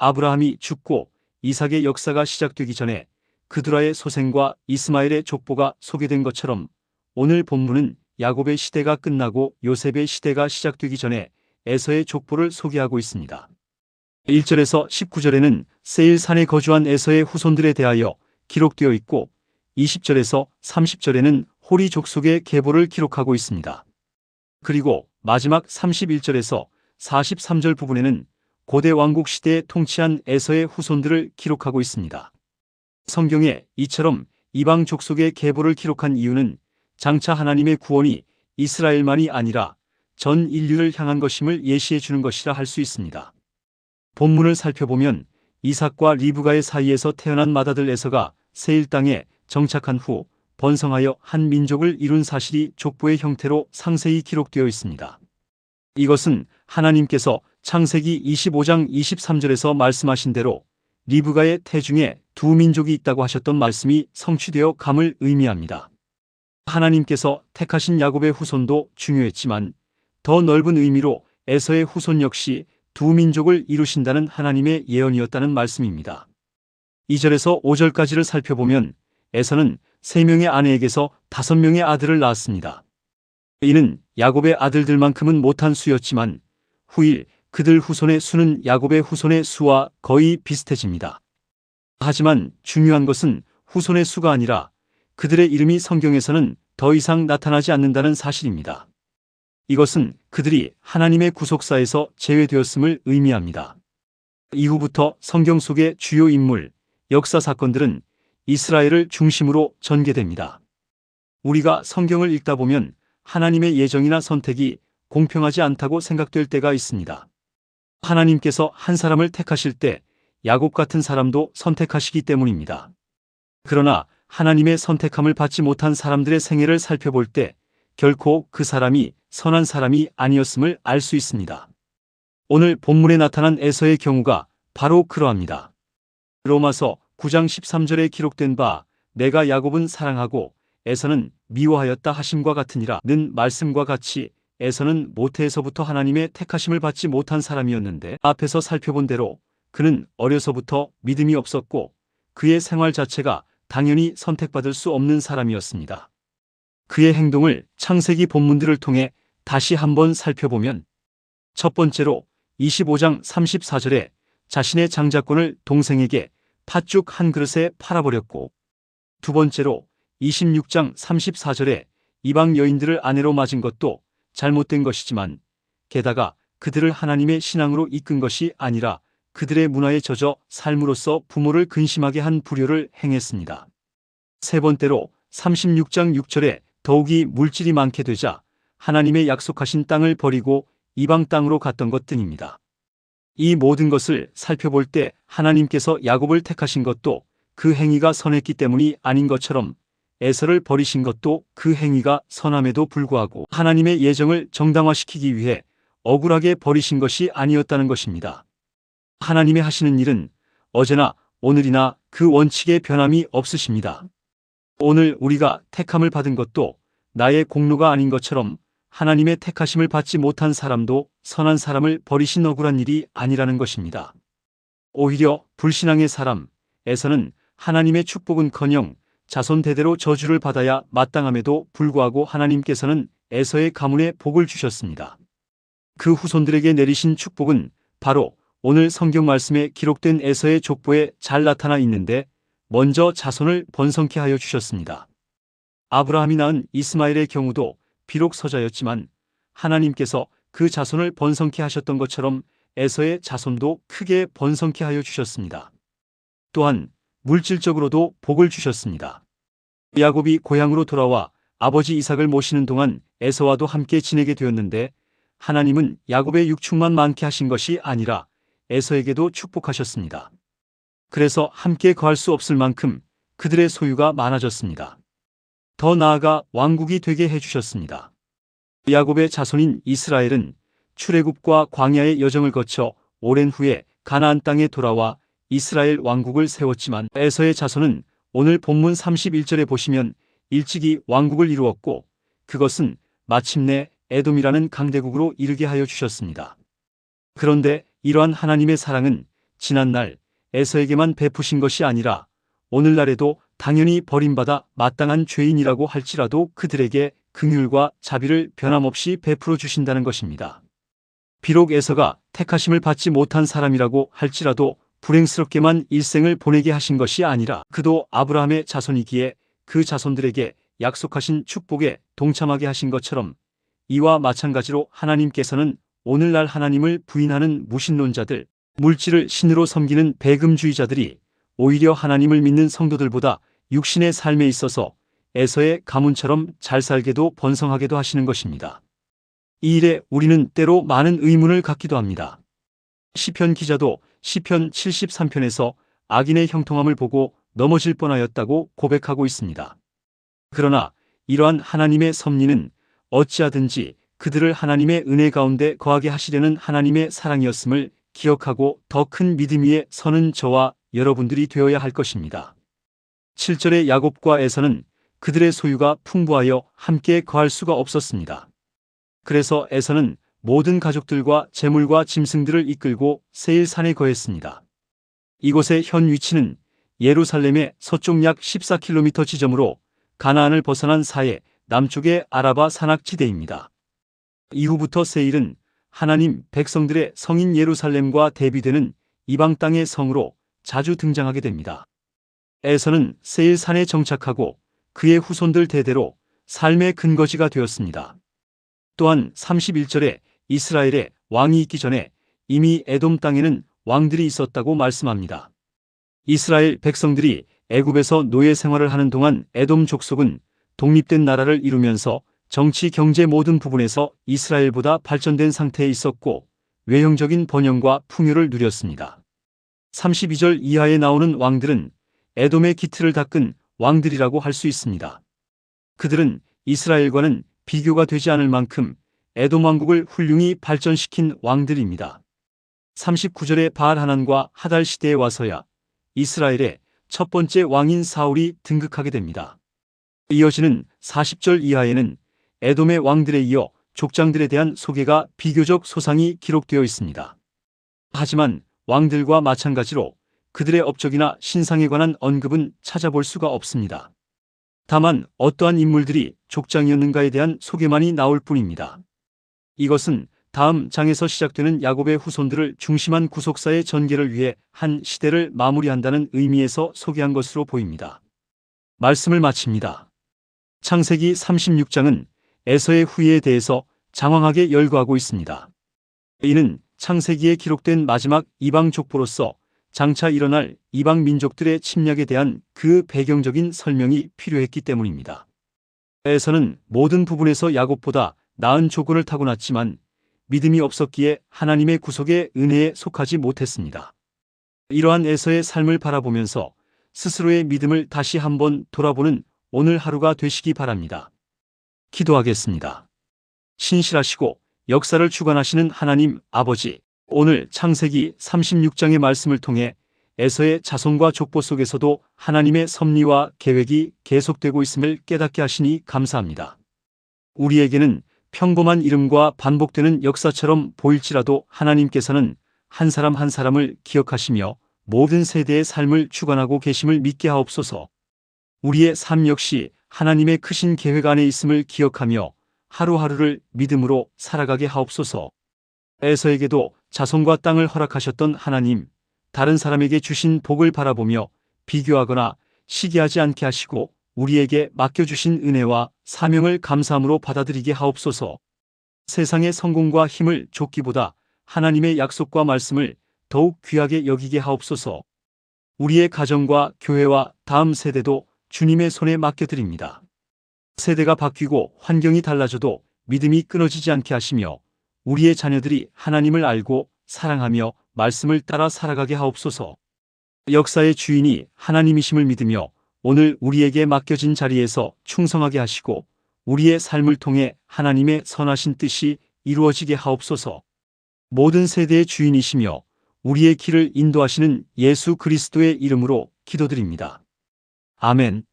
아브라함이 죽고 이삭의 역사가 시작되기 전에 그두라의 소생과 이스마엘의 족보가 소개된 것처럼 오늘 본문은 야곱의 시대가 끝나고 요셉의 시대가 시작되기 전에 에서의 족보를 소개하고 있습니다. 1절에서 19절에는 세일산에 거주한 에서의 후손들에 대하여 기록되어 있고 20절에서 30절에는 호리 족속의 계보를 기록하고 있습니다. 그리고 마지막 31절에서 43절 부분에는 고대 왕국 시대에 통치한 에서의 후손들을 기록하고 있습니다. 성경에 이처럼 이방 족속의 계보를 기록한 이유는 장차 하나님의 구원이 이스라엘만이 아니라 전 인류를 향한 것임을 예시해 주는 것이라 할 수 있습니다. 본문을 살펴보면 이삭과 리브가의 사이에서 태어난 맏아들 에서가 세일 땅에 정착한 후 번성하여 한 민족을 이룬 사실이 족보의 형태로 상세히 기록되어 있습니다. 이것은 하나님께서 창세기 25장 23절에서 말씀하신 대로 리브가의 태중에 두 민족이 있다고 하셨던 말씀이 성취되어 감을 의미합니다. 하나님께서 택하신 야곱의 후손도 중요했지만 더 넓은 의미로 에서의 후손 역시 두 민족을 이루신다는 하나님의 예언이었다는 말씀입니다. 2절에서 5절까지를 살펴보면 에서는 3명의 아내에게서 5명의 아들을 낳았습니다. 이는 야곱의 아들들만큼은 못한 수였지만 후일 그들 후손의 수는 야곱의 후손의 수와 거의 비슷해집니다. 하지만 중요한 것은 후손의 수가 아니라 그들의 이름이 성경에서는 더 이상 나타나지 않는다는 사실입니다. 이것은 그들이 하나님의 구속사에서 제외되었음을 의미합니다. 이후부터 성경 속의 주요 인물, 역사 사건들은 이스라엘을 중심으로 전개됩니다. 우리가 성경을 읽다 보면 하나님의 예정이나 선택이 공평하지 않다고 생각될 때가 있습니다. 하나님께서 한 사람을 택하실 때 야곱 같은 사람도 선택하시기 때문입니다. 그러나 하나님의 선택함을 받지 못한 사람들의 생애를 살펴볼 때 결코 그 사람이 선한 사람이 아니었음을 알 수 있습니다. 오늘 본문에 나타난 에서의 경우가 바로 그러합니다. 로마서 9장 13절에 기록된 바 내가 야곱은 사랑하고 에서는 미워하였다 하심과 같으니라는 말씀과 같이 에서는 모태에서부터 하나님의 택하심을 받지 못한 사람이었는데 앞에서 살펴본 대로 그는 어려서부터 믿음이 없었고 그의 생활 자체가 당연히 선택받을 수 없는 사람이었습니다. 그의 행동을 창세기 본문들을 통해 다시 한번 살펴보면 첫 번째로 25장 34절에 자신의 장자권을 동생에게 팥죽 한 그릇에 팔아버렸고 두 번째로 26장 34절에 이방 여인들을 아내로 맞은 것도 잘못된 것이지만 게다가 그들을 하나님의 신앙으로 이끈 것이 아니라 그들의 문화에 젖어 삶으로써 부모를 근심하게 한 불효를 행했습니다. 세 번째로 36장 6절에 더욱이 물질이 많게 되자 하나님의 약속하신 땅을 버리고 이방 땅으로 갔던 것 등입니다. 이 모든 것을 살펴볼 때 하나님께서 야곱을 택하신 것도 그 행위가 선했기 때문이 아닌 것처럼 에서를 버리신 것도 그 행위가 선함에도 불구하고 하나님의 예정을 정당화시키기 위해 억울하게 버리신 것이 아니었다는 것입니다. 하나님의 하시는 일은 어제나 오늘이나 그 원칙에 변함이 없으십니다. 오늘 우리가 택함을 받은 것도 나의 공로가 아닌 것처럼 하나님의 택하심을 받지 못한 사람도 선한 사람을 버리신 억울한 일이 아니라는 것입니다. 오히려 불신앙의 사람에서는 하나님의 축복은커녕 자손 대대로 저주를 받아야 마땅함에도 불구하고 하나님께서는 에서의 가문에 복을 주셨습니다. 그 후손들에게 내리신 축복은 바로 오늘 성경 말씀에 기록된 에서의 족보에 잘 나타나 있는데 먼저 자손을 번성케 하여 주셨습니다. 아브라함이 낳은 이스마엘의 경우도 비록 서자였지만 하나님께서 그 자손을 번성케 하셨던 것처럼 에서의 자손도 크게 번성케 하여 주셨습니다. 또한 물질적으로도 복을 주셨습니다. 야곱이 고향으로 돌아와 아버지 이삭을 모시는 동안 에서와도 함께 지내게 되었는데 하나님은 야곱의 육축만 많게 하신 것이 아니라 에서에게도 축복하셨습니다. 그래서 함께 거할 수 없을 만큼 그들의 소유가 많아졌습니다. 더 나아가 왕국이 되게 해주셨습니다. 야곱의 자손인 이스라엘은 출애굽과 광야의 여정을 거쳐 오랜 후에 가나안 땅에 돌아와 이스라엘 왕국을 세웠지만 에서의 자손은 오늘 본문 31절에 보시면 일찍이 왕국을 이루었고 그것은 마침내 에돔이라는 강대국으로 이르게 하여 주셨습니다. 그런데 이러한 하나님의 사랑은 지난날 에서에게만 베푸신 것이 아니라 오늘날에도 당연히 버림받아 마땅한 죄인이라고 할지라도 그들에게 긍휼과 자비를 변함없이 베풀어 주신다는 것입니다. 비록 에서가 택하심을 받지 못한 사람이라고 할지라도 불행스럽게만 일생을 보내게 하신 것이 아니라 그도 아브라함의 자손이기에 그 자손들에게 약속하신 축복에 동참하게 하신 것처럼 이와 마찬가지로 하나님께서는 오늘날 하나님을 부인하는 무신론자들, 물질을 신으로 섬기는 배금주의자들이 오히려 하나님을 믿는 성도들보다 육신의 삶에 있어서 에서의 가문처럼 잘 살게도 번성하게도 하시는 것입니다. 이 일에 우리는 때로 많은 의문을 갖기도 합니다. 시편 기자도 시편 73편에서 악인의 형통함을 보고 넘어질 뻔하였다고 고백하고 있습니다. 그러나 이러한 하나님의 섭리는 어찌하든지 그들을 하나님의 은혜 가운데 거하게 하시려는 하나님의 사랑이었음을 기억하고 더 큰 믿음 위에 서는 저와 여러분들이 되어야 할 것입니다. 7절의 야곱과 에서는 그들의 소유가 풍부하여 함께 거할 수가 없었습니다. 그래서 에서는 모든 가족들과 재물과 짐승들을 이끌고 세일산에 거했습니다. 이곳의 현 위치는 예루살렘의 서쪽 약 14km 지점으로 가나안을 벗어난 사해 남쪽의 아라바 산악지대입니다. 이후부터 세일은 하나님 백성들의 성인 예루살렘과 대비되는 이방 땅의 성으로 자주 등장하게 됩니다. 에서는 세일산에 정착하고 그의 후손들 대대로 삶의 근거지가 되었습니다. 또한 31절에 이스라엘의 왕이 있기 전에 이미 에돔 땅에는 왕들이 있었다고 말씀합니다. 이스라엘 백성들이 애굽에서 노예 생활을 하는 동안 에돔 족속은 독립된 나라를 이루면서 정치, 경제 모든 부분에서 이스라엘보다 발전된 상태에 있었고 외형적인 번영과 풍요를 누렸습니다. 32절 이하에 나오는 왕들은 에돔의 기틀을 닦은 왕들이라고 할 수 있습니다. 그들은 이스라엘과는 비교가 되지 않을 만큼 에돔 왕국을 훌륭히 발전시킨 왕들입니다. 39절에 바알하난과 하달 시대에 와서야 이스라엘의 첫 번째 왕인 사울이 등극하게 됩니다. 이어지는 40절 이하에는 에돔의 왕들에 이어 족장들에 대한 소개가 비교적 소상히 기록되어 있습니다. 하지만 왕들과 마찬가지로 그들의 업적이나 신상에 관한 언급은 찾아볼 수가 없습니다. 다만 어떠한 인물들이 족장이었는가에 대한 소개만이 나올 뿐입니다. 이것은 다음 장에서 시작되는 야곱의 후손들을 중심한 구속사의 전개를 위해 한 시대를 마무리한다는 의미에서 소개한 것으로 보입니다. 말씀을 마칩니다. 창세기 36장은 에서의 후예에 대해서 장황하게 열거하고 있습니다. 이는 창세기에 기록된 마지막 이방 족보로서 장차 일어날 이방 민족들의 침략에 대한 그 배경적인 설명이 필요했기 때문입니다. 에서는 모든 부분에서 야곱보다 나은 조건을 타고났지만 믿음이 없었기에 하나님의 구속의 은혜에 속하지 못했습니다. 이러한 에서의 삶을 바라보면서 스스로의 믿음을 다시 한번 돌아보는 오늘 하루가 되시기 바랍니다. 기도하겠습니다. 신실하시고 역사를 주관하시는 하나님 아버지, 오늘 창세기 36장의 말씀을 통해 에서의 자손과 족보 속에서도 하나님의 섭리와 계획이 계속되고 있음을 깨닫게 하시니 감사합니다. 우리에게는 평범한 이름과 반복되는 역사처럼 보일지라도 하나님께서는 한 사람 한 사람을 기억하시며 모든 세대의 삶을 주관하고 계심을 믿게 하옵소서. 우리의 삶 역시 하나님의 크신 계획 안에 있음을 기억하며 하루하루를 믿음으로 살아가게 하옵소서. 에서에게도 자손과 땅을 허락하셨던 하나님, 다른 사람에게 주신 복을 바라보며 비교하거나 시기하지 않게 하시고 우리에게 맡겨주신 은혜와 사명을 감사함으로 받아들이게 하옵소서. 세상의 성공과 힘을 좇기보다 하나님의 약속과 말씀을 더욱 귀하게 여기게 하옵소서. 우리의 가정과 교회와 다음 세대도 주님의 손에 맡겨드립니다. 세대가 바뀌고 환경이 달라져도 믿음이 끊어지지 않게 하시며 우리의 자녀들이 하나님을 알고 사랑하며 말씀을 따라 살아가게 하옵소서. 역사의 주인이 하나님이심을 믿으며 오늘 우리에게 맡겨진 자리에서 충성하게 하시고 우리의 삶을 통해 하나님의 선하신 뜻이 이루어지게 하옵소서. 모든 세대의 주인이시며 우리의 길을 인도하시는 예수 그리스도의 이름으로 기도드립니다. 아멘.